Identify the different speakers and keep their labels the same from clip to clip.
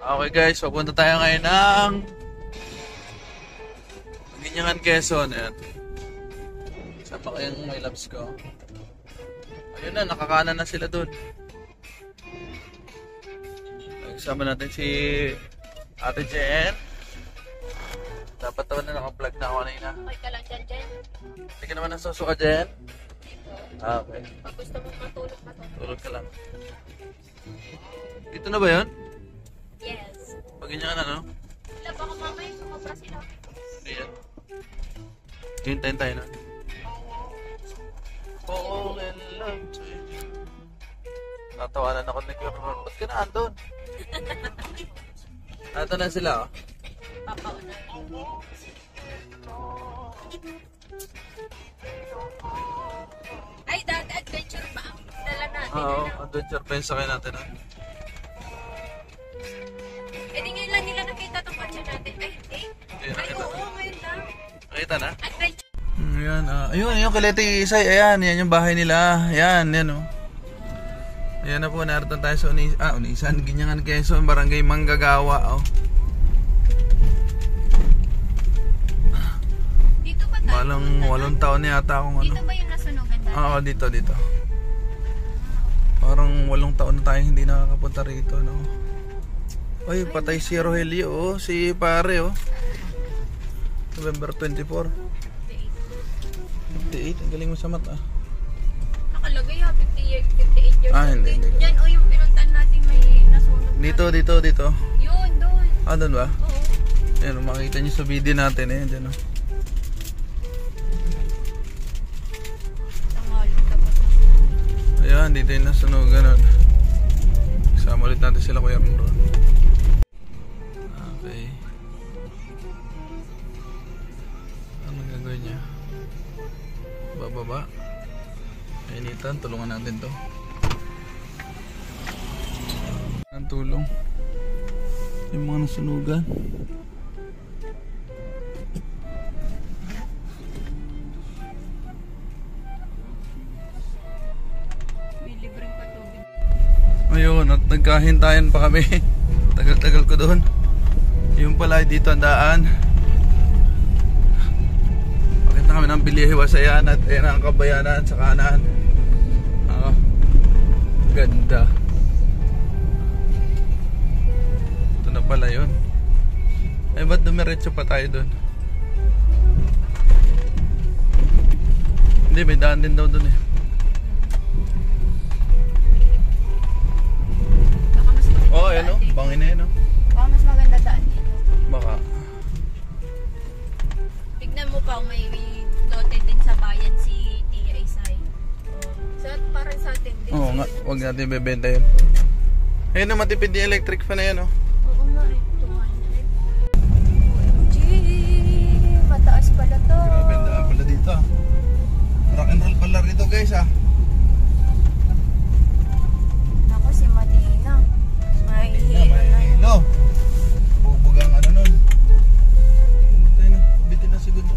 Speaker 1: Okay guys, papunta tayo ngayon ng Ginyangan, Quezon. Ayan. Sama kayong my loves ko. Ayun na, nakakanan na sila dun. Kasama natin si Ate Jen. Dapat naman na naka-vlog na ako kanina.
Speaker 2: Okay ka lang dyan, Jen?
Speaker 1: Hindi ka naman nasusuka, Jen? Okay.
Speaker 2: Pag gusto mong matulog,
Speaker 1: Tulog ka lang. Dito na ba yun?
Speaker 2: Yes.
Speaker 1: Pag Ginyangan, ano?
Speaker 2: Wala, baka mamaya sumobra sila.
Speaker 1: Ayan. Hintayin tayo na. Fall in love to you. Natawanan ako ni Kuya Ron. Ba't ka na andun? Nato na sila, oh.
Speaker 2: Papauna. Ay, dati adventure ba ang dala natin?
Speaker 1: Oo, adventure friends sakay natin, ah.
Speaker 2: Eh, di ngayon lang nila nakita itong kotse natin. Ay, hindi. Ay, oo, ngayon lang.
Speaker 1: Nakita na?
Speaker 2: Adventure.
Speaker 1: Ayan, ayun, yung Kalete Isay, ayan, yan yung bahay nila. Ayan, yan, oh. Ayan na po, narito tayo sa Unisan, Ginyangan, Quezon, Barangay Manggagawa, oh.
Speaker 2: Dito ba tayo?
Speaker 1: Walong taon na yata akong ano.
Speaker 2: Dito ba yung nasunugan dati?
Speaker 1: Oo, dito. Parang 8 taon na tayo hindi nakakapunta rito, no. Oy, patay si Rogelio, oh, si pare, oh. November 24. 58, ang galing mo sa mata.
Speaker 2: Nakalagay ha, 58 years old.
Speaker 1: Hindi.
Speaker 2: Diyan, o yung pinuntan natin may nasunog.
Speaker 1: Dito.
Speaker 2: Yun, doon.
Speaker 1: Doon ba?
Speaker 2: Oo.
Speaker 1: Ayan, makikita nyo sa video natin, eh. Diyan, oh.
Speaker 2: Tanghali, tapos na.
Speaker 1: Ayan, dito yung nasunugan, oh. Kasama ulit natin sila, Kuya Ron. Okay. Anong gagawin niya? Bababa. Kainitan, tulungan natin to. Ang tulong. Yung mga nasunugan.
Speaker 2: May libreng patubig.
Speaker 1: Ayun, at nagkahintayan pa kami. Tagal-tagal ko doon. Yung pala dito ang daan. Pakita kami ng Bilihiwasayan at ayan ang Kabayanan sa kanan. Ganda. Ito na pala yun. Ay, ba't dumiretso pa tayo doon? Hindi, may daan din daw doon, eh.
Speaker 2: Baka mas maganda
Speaker 1: Oh, ayan, oh.
Speaker 2: daan
Speaker 1: Bangin na yan, oh.
Speaker 2: dito. Baka mas maganda daan dito.
Speaker 1: Baka.
Speaker 2: Tignan mo pa, may lote din sa bayan si Tia Isay. Parang sa atin din.
Speaker 1: Oo nga, huwag natin bebenta yun. Ayun na, matipid yung electric fan na yan, oh.
Speaker 2: Oo nga, 200. OMG! Mataas pala to.
Speaker 1: Grabe ang daan pala dito, ah. Rock and roll pala rito, guys, ah.
Speaker 2: Ako si Madina. May hilo na yun.
Speaker 1: hilo. Bubugang ano nun. Pumatay na, bitin na siguro.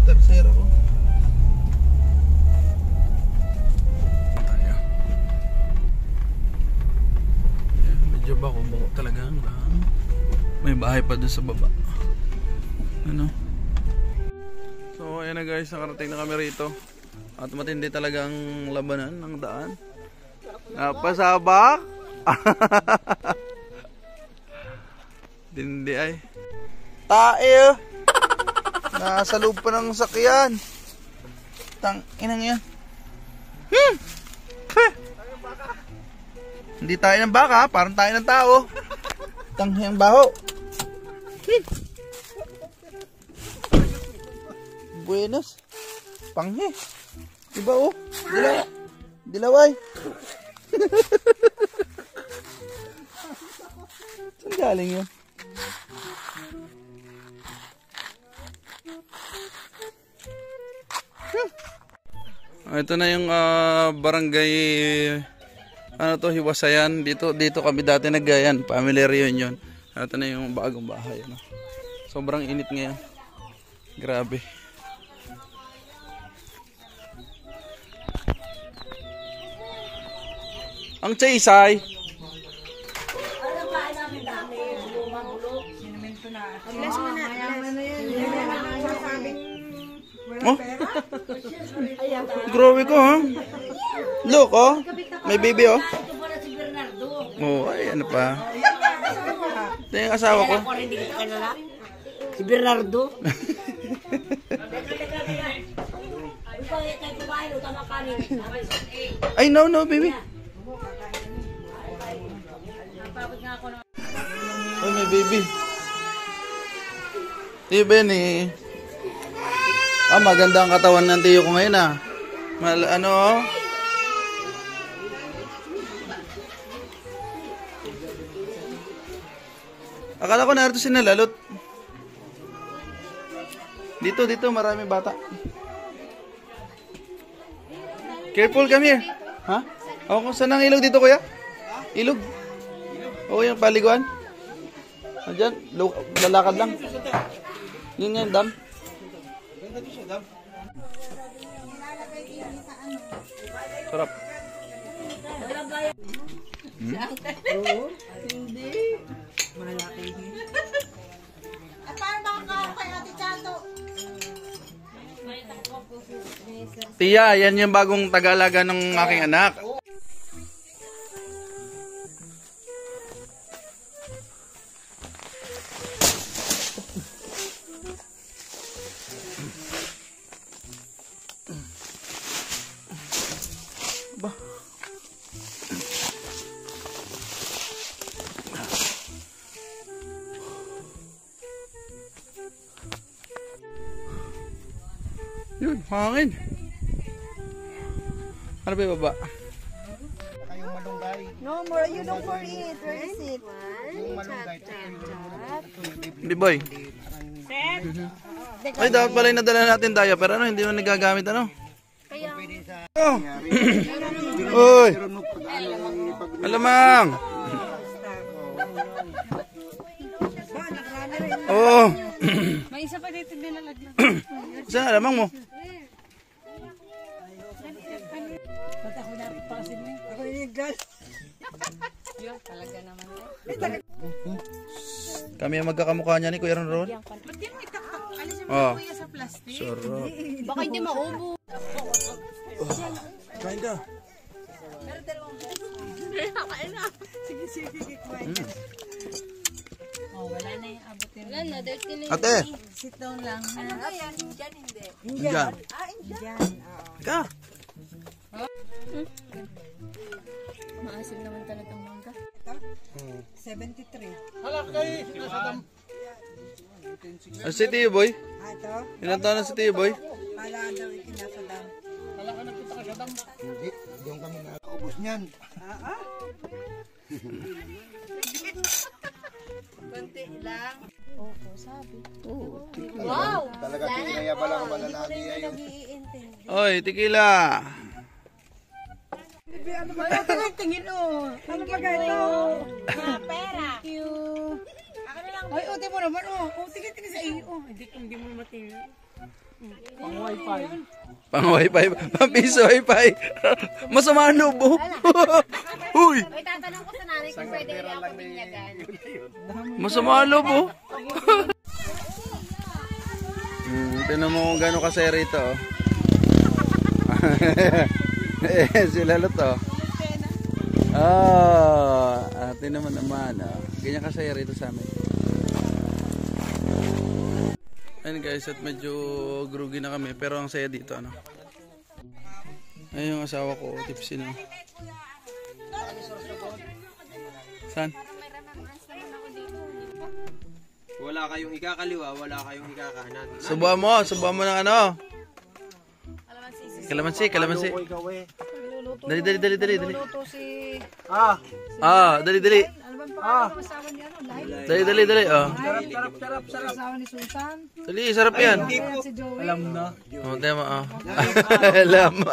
Speaker 1: Tercero ko. Tayo. Medyo bako talaga ang daan. May bahay pa doon sa baba. Ano? So ayan na guys, nakarating na kami rito. At matindi talaga ang labanan ng daan. Napasabak. Dindi ay. Tae. Nasa loob pa ng sakyan. Tang inang yan. Hindi tayo ng baka, parang tayo ng tao. Tanghang baho. Buenos. Panghe. Diba, oh? Dilaway. Saan galing yun? Ito na yung barangay Hiwasayan. Dito kami dati naggayan, family reunion. Ito na yung bagong bahay, ano. Sobrang init ngayon. Grabe. Ang Chaysay.
Speaker 3: Bless mo na.
Speaker 1: Oh. Grabe ko, ha? Look, oh. May baby, oh. Oh, ay, ano pa? Ito yung asawa ko.
Speaker 3: Si Bernardo.
Speaker 1: Ay, no, baby. Ay, may baby. Tiyo, Benny. Maganda ang katawan ng tiyo ko ngayon, ah. Ano, oh. Akala ko narito si Nalalot. Dito, marami bata. Careful, come here. Ha? Ako, saan ang ilog dito, kuya? Ilog? Oo, yung paliguan. Diyan, lalakad lang. Yun yan, dam. Sarap.
Speaker 3: Hindi. Malaki. Paano ba kay Ate Chato?
Speaker 1: Tia, yan yung bagong tagalaga ng aking anak. Ba. Yun, hangin. Ano ba yung baba?
Speaker 4: Kayong malunggay.
Speaker 3: No more, you don't for it. Where is it?
Speaker 4: Yung malunggay.
Speaker 1: B-boy. Ay, dapat pala yung nadala natin tayo. Pero ano, hindi mo nagagamit, ano? Oh! Uy! Alamang! Oh!
Speaker 2: May isa pa dito nilalagyan.
Speaker 1: Saan alamang mo?
Speaker 3: Ako yung gas.
Speaker 2: Yun, talaga naman.
Speaker 1: Kami ang magkakamukha niya ni Kuya Ron. Oh. Sarap.
Speaker 2: Baka hindi maubo.
Speaker 1: Kain ka.
Speaker 3: Sige, kikuha.
Speaker 2: Oh, wala na yung abutin. Wala na, dirty na
Speaker 1: Ate!
Speaker 3: Sit down lang.
Speaker 2: Ano ba yan? Diyan hindi.
Speaker 1: Diyan.
Speaker 3: Indian.
Speaker 1: Ka!
Speaker 2: Maasim naman talagang mangga.
Speaker 3: 73.
Speaker 1: Ano si Tiyo Boy?
Speaker 3: Ito?
Speaker 1: Ilan taon na si Tiyo Boy?
Speaker 3: Pala daw ikinasadam.
Speaker 4: Hindi. Yung kami nakaubos niyan.
Speaker 3: Kunti lang.
Speaker 2: Opo, sabi.
Speaker 4: Wow! Talaga tinayabala ko malalagi ayun.
Speaker 3: Iintindi.
Speaker 1: Oy, tequila!
Speaker 3: Ano ba ito? Tingin o. Ano ba ito? Pera. Thank you. Ay, uti mo naman o. Tingin sa iyo. Hindi mo naman tingin. Pang wifi.
Speaker 1: Pang wifi. Pang piso wifi. Masama ang loob mo. Uy!
Speaker 2: Ay, tatanong ko sa nanay kung pwede rin ako binyagan.
Speaker 1: Masama ang loob mo. Tinan mo kung gano'ng kasaya rito. Sila lot oh. Ate naman. Ganyan kasaya rito sa amin. Ayun guys, at medyo groggy na kami. Pero ang saya dito, ano. Ayun yung asawa ko, tipsy na. Saan?
Speaker 5: Wala kayong ikakaliwa, wala kayong ikakanan.
Speaker 1: Subuhan mo ng ano. Kalamansi. Dali.
Speaker 3: Luto si...
Speaker 1: Dali.
Speaker 3: Ano bang pangalan ng asawa niya?
Speaker 1: Dali. Oh.
Speaker 3: Sarap. Asawa ni Susan.
Speaker 1: Dali, sarap yan.
Speaker 3: Ayan si Joey.
Speaker 1: Oh, tema, oh. Alam.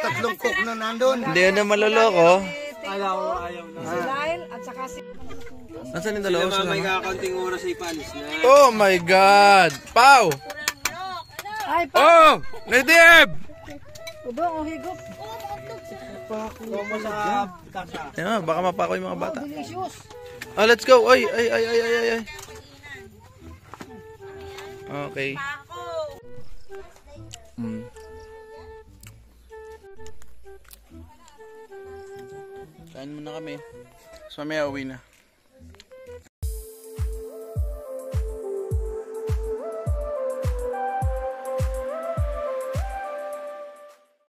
Speaker 4: Tatlong cook na nandun.
Speaker 1: Hindi na maloloko.
Speaker 3: Ayaw na. Si Lyle at saka si...
Speaker 1: Nasaan yung dalawa?
Speaker 5: Sila may kakaunting oras ay palis na.
Speaker 1: Oh my God! Pau!
Speaker 3: Ay,
Speaker 1: Oh! Native!
Speaker 3: Udong, higop.
Speaker 5: Como sa kasa.
Speaker 1: Baka mapako yung mga bata.
Speaker 3: Delicious.
Speaker 1: Let's go! Ay! Okay. Kain muna kami. So, mamaya uwi na.